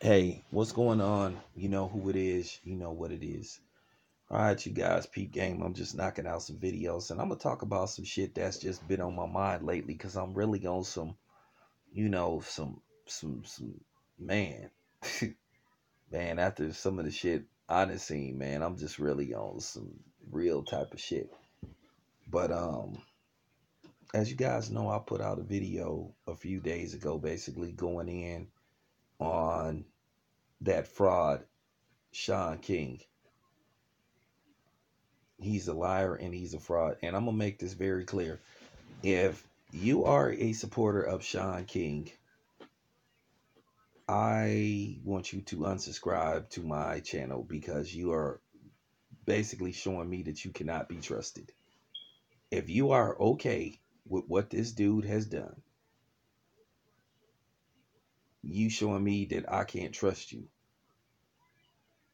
Hey, what's going on? You know who it is. You know what it is. All right, you guys, peep game. I'm just knocking out some videos, and I'm gonna talk about some shit that's just been on my mind lately because I'm really on some, some man, man. After some of the shit I done seen, man, I'm just really on some real type of shit. But as you guys know, I put out a video a few days ago, basically going in on that fraud, Shaun King. He's a liar and he's a fraud. And I'm gonna make this very clear. If you are a supporter of Shaun King, I want you to unsubscribe to my channel because you are basically showing me that you cannot be trusted. If you are okay with what this dude has done, you showing me that I can't trust you.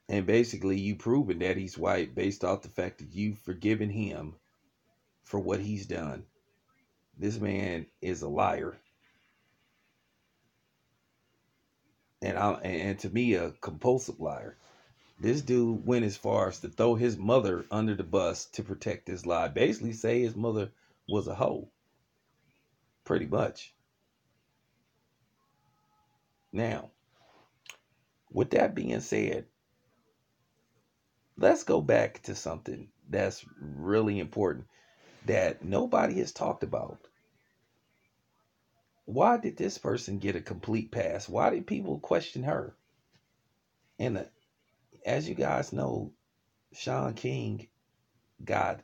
And basically you proving that he's white based off the fact that you've forgiven him for what he's done. This man is a liar. And to me a compulsive liar. This dude went as far as to throw his mother under the bus to protect his lie. Basically say his mother was a hoe. Pretty much. Now, with that being said, let's go back to something that's really important that nobody has talked about. Why did this person get a complete pass? Why did people question her? And as you guys know, Shaun King got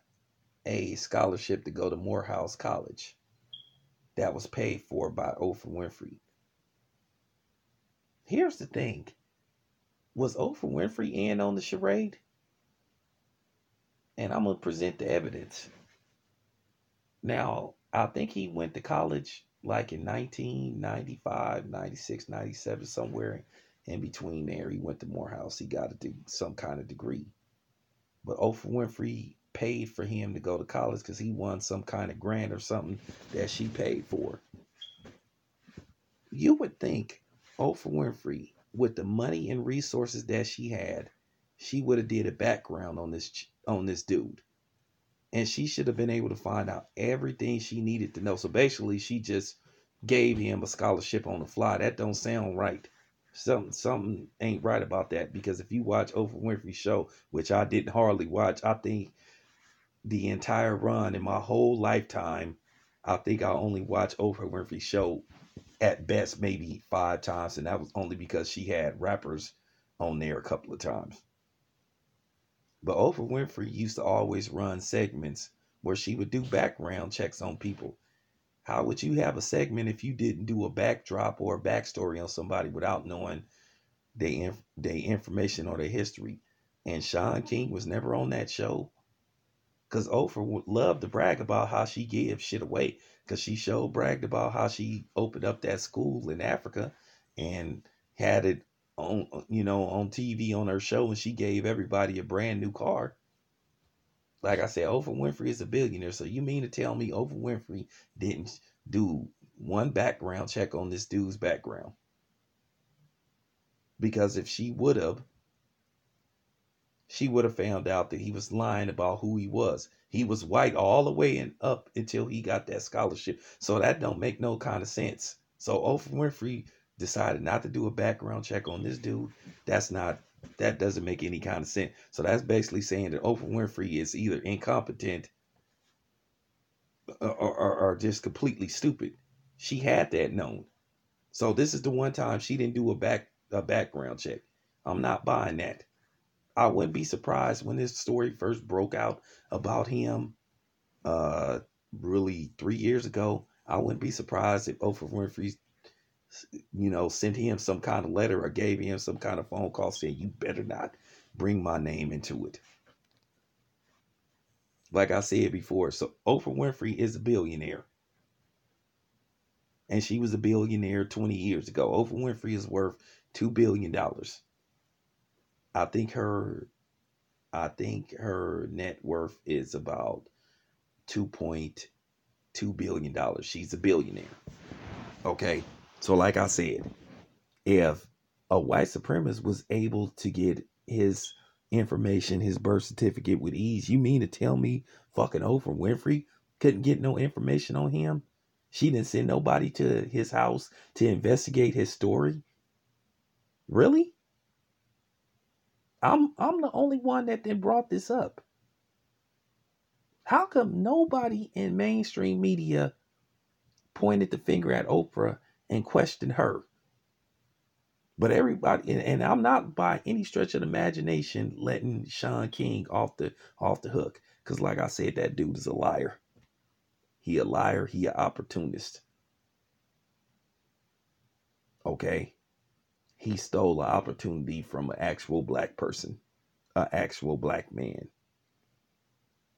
a scholarship to go to Morehouse College that was paid for by Oprah Winfrey. Here's the thing. Was Oprah Winfrey in on the charade? And I'm going to present the evidence. Now, I think he went to college like in 1995, 96, 97, somewhere in between there. He went to Morehouse. He got some kind of degree. But Oprah Winfrey paid for him to go to college because he won some kind of grant or something that she paid for. You would think Oprah Winfrey, with the money and resources that she had, she would have did a background on this dude, and she should have been able to find out everything she needed to know. So basically, she just gave him a scholarship on the fly. That don't sound right. Something ain't right about that because if you watch Oprah Winfrey's show, which I didn't hardly watch, I think the entire run in my whole lifetime, I think I only watched Oprah Winfrey's show at best maybe 5 times, and that was only because she had rappers on there a couple of times. But Oprah Winfrey used to always run segments where she would do background checks on people. How would you have a segment if you didn't do a backdrop or a backstory on somebody without knowing their information or their history? And Shaun King was never on that show because Oprah would love to brag about how she gives shit away because she showed bragged about how she opened up that school in Africa and had it on TV on her show, and she gave everybody a brand new car. Like I said, Oprah Winfrey is a billionaire. So you mean to tell me Oprah Winfrey didn't do one background check on this dude's background? Because if she would have found out that he was lying about who he was. He was white all the way and up until he got that scholarship. So that don't make no kind of sense. So Oprah Winfrey decided not to do a background check on this dude. That doesn't make any kind of sense. So that's basically saying that Oprah Winfrey is either incompetent or just completely stupid. She had that known. So this is the one time she didn't do a background check. I'm not buying that. I wouldn't be surprised when this story first broke out about him, uh, really 3 years ago. I wouldn't be surprised if Oprah Winfrey, sent him some kind of letter or gave him some kind of phone call saying, "You better not bring my name into it." Like I said before, so Oprah Winfrey is a billionaire, and she was a billionaire 20 years ago. Oprah Winfrey is worth $2 billion. I think her, I think her net worth is about 2.2 billion dollars. She's a billionaire. Okay. So like I said, if A white supremacist was able to get his information, his birth certificate with ease. You mean to tell me fucking Oprah Winfrey couldn't get no information on him? She didn't send nobody to his house to investigate his story? Really? I'm the only one that then brought this up. How come nobody in mainstream media pointed the finger at Oprah and questioned her? But everybody, and I'm not by any stretch of the imagination letting Shaun King off the hook, because like I said, that dude is a liar. He a liar. He an opportunist. Okay, he stole an opportunity from an actual black person, an actual black man.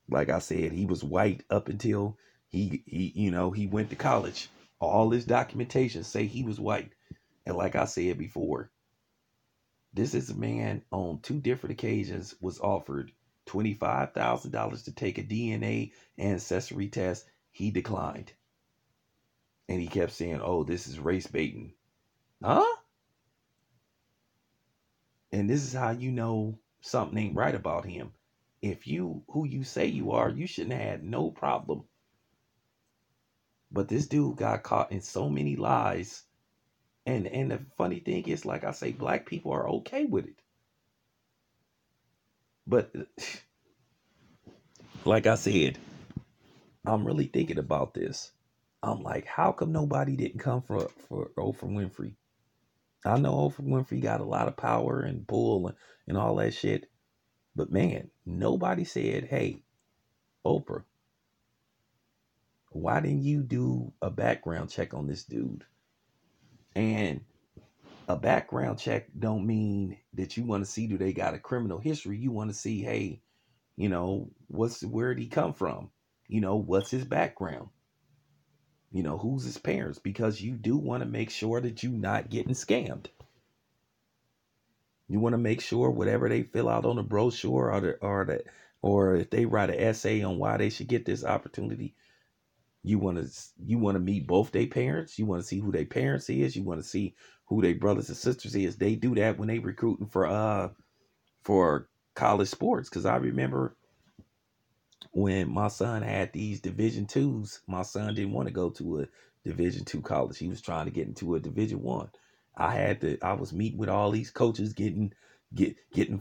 Like I said, he was white up until he went to college. All his documentation say he was white, and like I said before, this is a man on two different occasions was offered $25,000 to take a DNA ancestry test. He declined. And he kept saying, oh, this is race baiting. Huh? And this is how you know something ain't right about him. If you who you say you are, you shouldn't have had no problem. But this dude got caught in so many lies. And the funny thing is, like I say, black people are okay with it. But like I said, I'm really thinking about this. I'm like, how come nobody didn't come for Oprah Winfrey? I know Oprah Winfrey got a lot of power and pull and all that shit, but man, nobody said, "Hey, Oprah, why didn't you do a background check on this dude?" And a background check don't mean that you want to see do they got a criminal history. You want to see, hey, where'd he come from? What's his background? Who's his parents? Because you do want to make sure that you're not getting scammed. You want to make sure whatever they fill out on the brochure or if they write an essay on why they should get this opportunity, you want to meet both their parents. You want to see who their parents is. You want to see who their brothers and sisters is. They do that when they recruiting for college sports. Because I remember when my son had these Division 2s, my son didn't want to go to a Division 2 college. He was trying to get into a Division 1. I was meeting with all these coaches, getting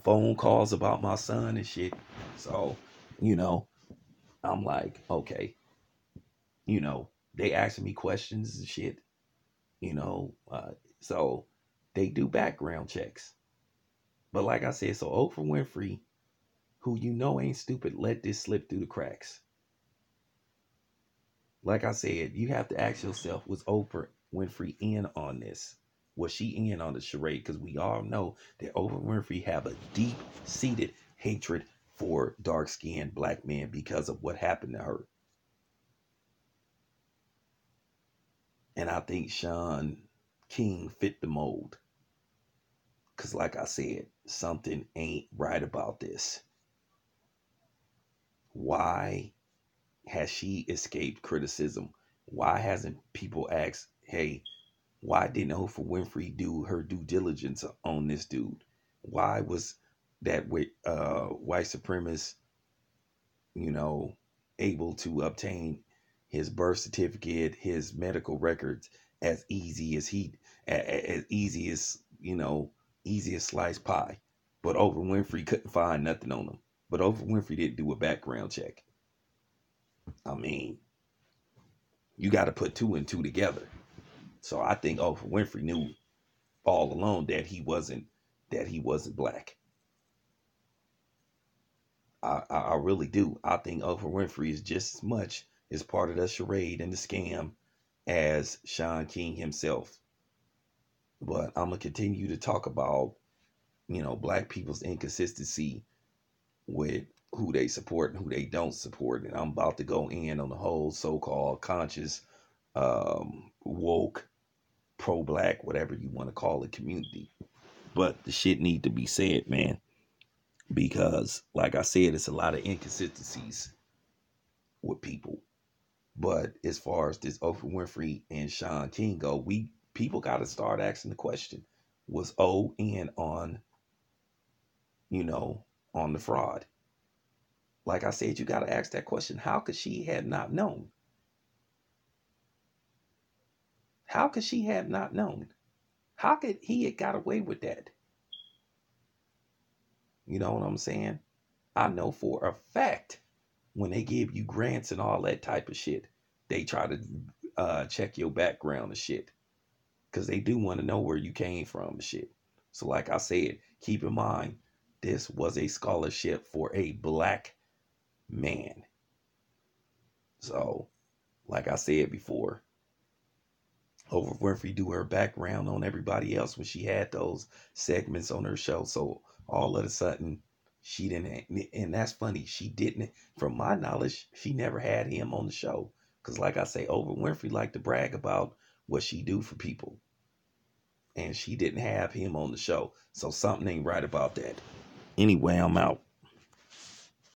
phone calls about my son and shit. So, you know, I'm like, okay, they asking me questions and shit, you know, so they do background checks. But like I said, so Oprah Winfrey, who ain't stupid, let this slip through the cracks. Like I said, you have to ask yourself, was Oprah Winfrey in on this? Was she in on the charade? Because we all know that Oprah Winfrey have a deep-seated hatred for dark-skinned black men because of what happened to her. And I think Shaun King fit the mold. Because like I said, something ain't right about this. Why has she escaped criticism? Why hasn't people asked, hey, why didn't Oprah Winfrey do her due diligence on this dude? Why was that white supremacist, you know, able to obtain his birth certificate, his medical records as easy as as easy as easy as sliced pie? But Oprah Winfrey couldn't find nothing on him. But Oprah Winfrey didn't do a background check. I mean, you got to put two and two together. So I think Oprah Winfrey knew all along that he wasn't black. I really do. I think Oprah Winfrey is just as much as part of the charade and the scam as Shaun King himself. But I'm gonna continue to talk about black people's inconsistency with who they support and who they don't support, and I'm about to go in on the whole so-called conscious, woke, pro-black, whatever you want to call it, community. But the shit need to be said, man, because like I said, it's a lot of inconsistencies with people. But as far as this Oprah Winfrey and Shaun King go, we people got to start asking the question: was owed in you know, on the fraud. Like I said, you got to ask that question. How could she have not known? How could she have not known? How could he have got away with that? You know what I'm saying? I know for a fact when they give you grants and all that type of shit, they try to check your background and shit because they do want to know where you came from and shit. So, like I said, keep in mind this was a scholarship for a black man. So, like I said before, Oprah Winfrey do her background on everybody else when she had those segments on her show. So all of a sudden, she didn't, and that's funny. She didn't, from my knowledge, she never had him on the show. Because, like I say, Oprah Winfrey liked to brag about what she do for people, and she didn't have him on the show. So something ain't right about that. Anyway, I'm out.